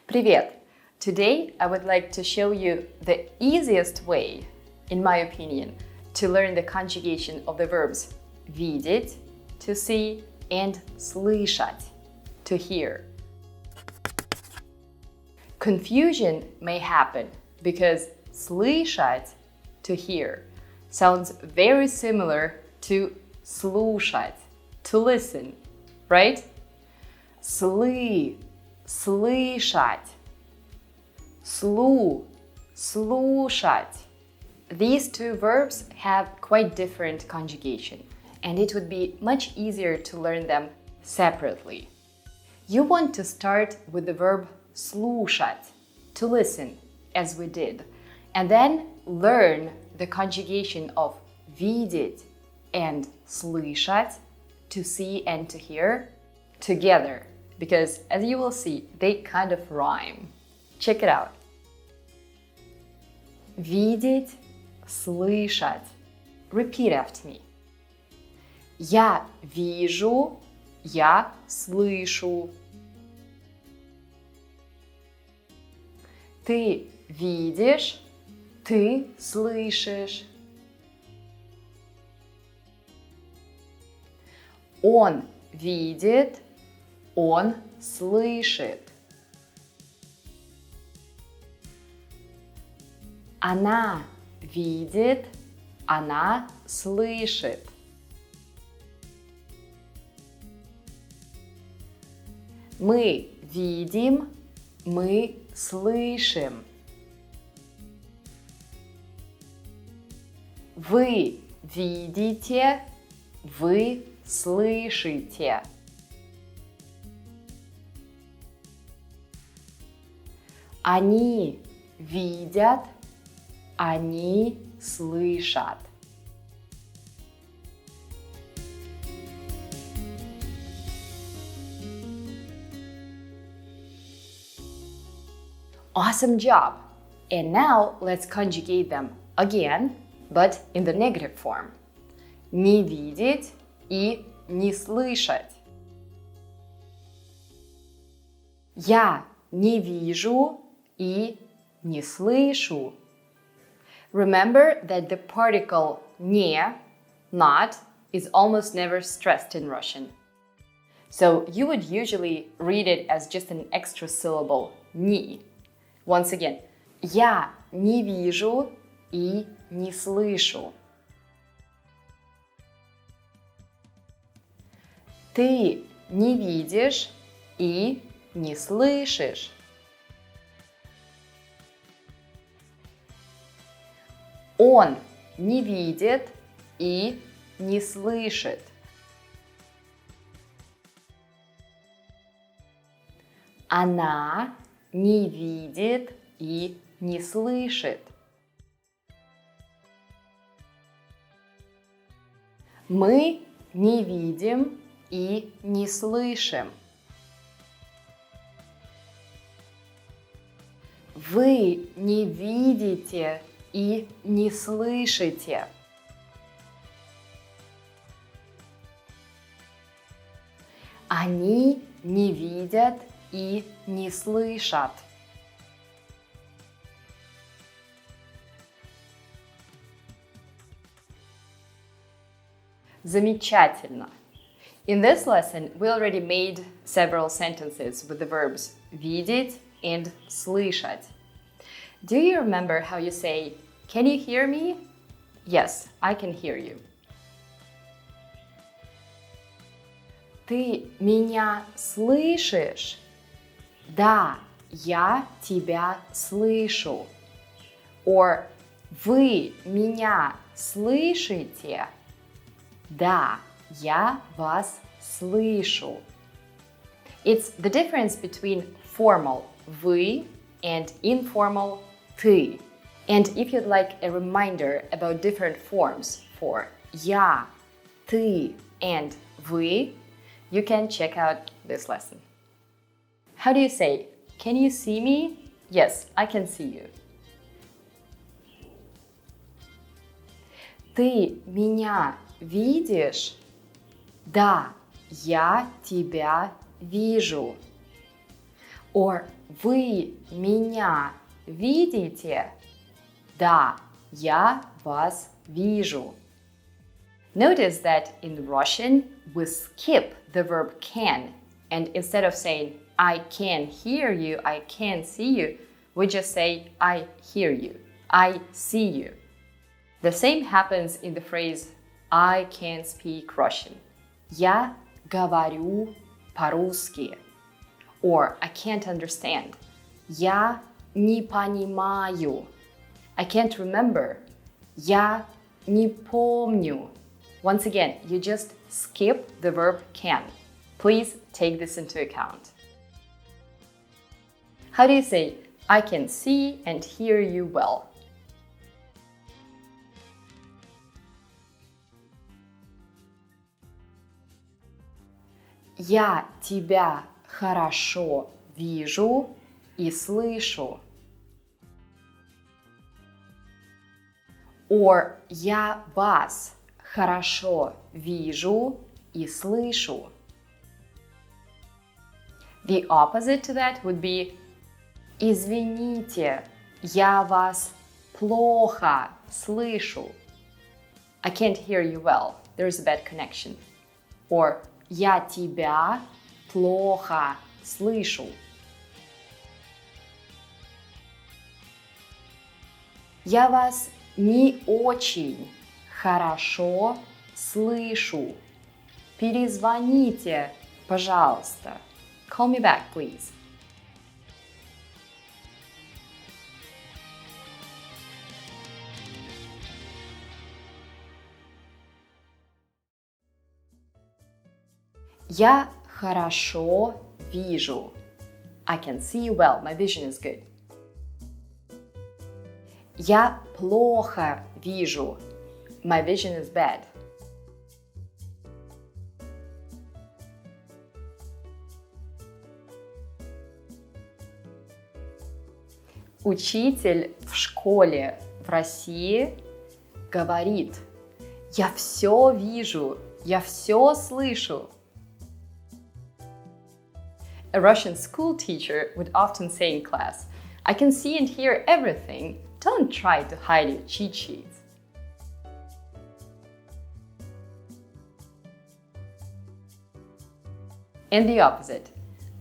Привет! Today I would like to show you the easiest way, in my opinion, to learn the conjugation of the verbs видеть, to see, and слышать, to hear. Confusion may happen because слышать, to hear, sounds very similar to слушать, to listen, right? Слышать, слушать. These two verbs have quite different conjugation, and it would be much easier to learn them separately. You want to start with the verb слушать, to listen, as we did, and then learn the conjugation of видеть and слышать, to see and to hear, together, because as you will see, they kind of rhyme. Check it out. Видеть, слышать. Repeat after me. Я вижу, я слышу. Ты видишь, ты слышишь. Он видит, он слышит. Она видит, она слышит. Мы видим, мы слышим. Вы видите, вы слышите. Они видят, они слышат. Awesome job! And now let's conjugate them again, but in the negative form. Не видеть и не слышать. Я не вижу и не слышу. Remember that the particle не, not, is almost never stressed in Russian. So you would usually read it as just an extra syllable, ни. Once again, я не вижу и не слышу. Ты не видишь и не слышишь. Он не видит и не слышит. Она не видит и не слышит. Мы не видим и не слышим. Вы не видите и не слышите. Они не видят и не слышат. Замечательно! In this lesson, we already made several sentences with the verbs видеть and слышать. Do you remember how you say, "Can you hear me?" Yes, I can hear you. Ты меня слышишь? Да, я тебя слышу. Or вы меня слышите? Да, я вас слышу. It's the difference between formal вы and informal ты. And if you'd like a reminder about different forms for я, ты, and вы, you can check out this lesson. How do you say, "Can you see me?" Yes, I can see you. Ты меня видишь? Да, я тебя вижу. Or вы меня видите? Да, я вас вижу. Notice that in Russian we skip the verb can, and instead of saying I can hear you, I can see you, we just say I hear you, I see you. The same happens in the phrase I can speak Russian. Я говорю по-русски. Or I can't understand. Я не понимаю. I can't remember. Я не помню. Once again, you just skip the verb can. Please take this into account. How do you say, I can see and hear you well? Я тебя хорошо вижу и слышу. Or я вас хорошо вижу и слышу. The opposite to that would be извините, я вас плохо слышу. I can't hear you well. There's a bad connection. Or я тебя плохо слышу. Я вас не очень хорошо слышу. Перезвоните, пожалуйста. Call me back, please. Я хорошо вижу. I can see well. My vision is good. Я плохо вижу. My vision is bad. Учитель в школе в России говорит: я все вижу, я все слышу. A Russian school teacher would often say in class, I can see and hear everything. Don't try to hide your cheat sheets. And the opposite.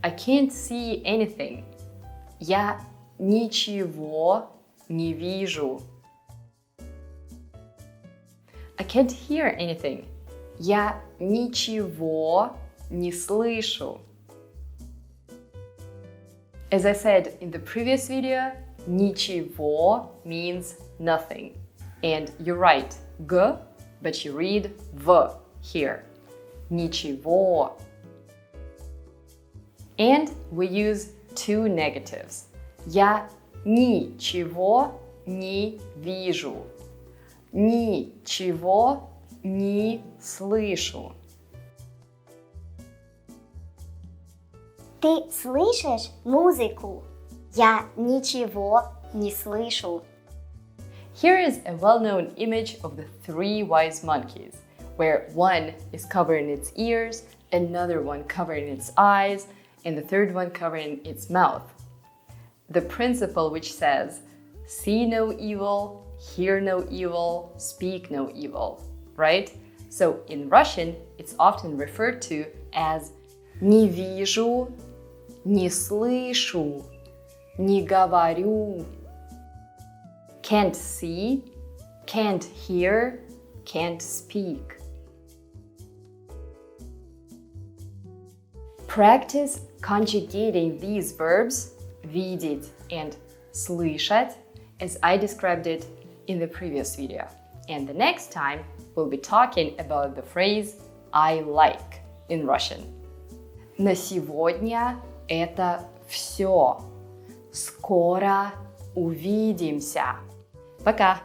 I can't see anything. Я ничего не вижу. I can't hear anything. Я ничего не слышу. As I said in the previous video, ничего means nothing. And you write g, but you read v here. Ничего. And we use two negatives. Я ничего не вижу. Ничего не слышу. Ты слышишь музыку? Я ничего не слышу. Here is a well-known image of the three wise monkeys, where one is covering its ears, another one covering its eyes, and the third one covering its mouth. The principle which says, see no evil, hear no evil, speak no evil, right? So in Russian, it's often referred to as не вижу, не слышу, не говорю. Can't see, can't hear, can't speak. Practice conjugating these verbs, видеть and слышать, as I described it in the previous video. And the next time, we'll be talking about the phrase I like in Russian. На сегодня это все. Скоро увидимся. Пока!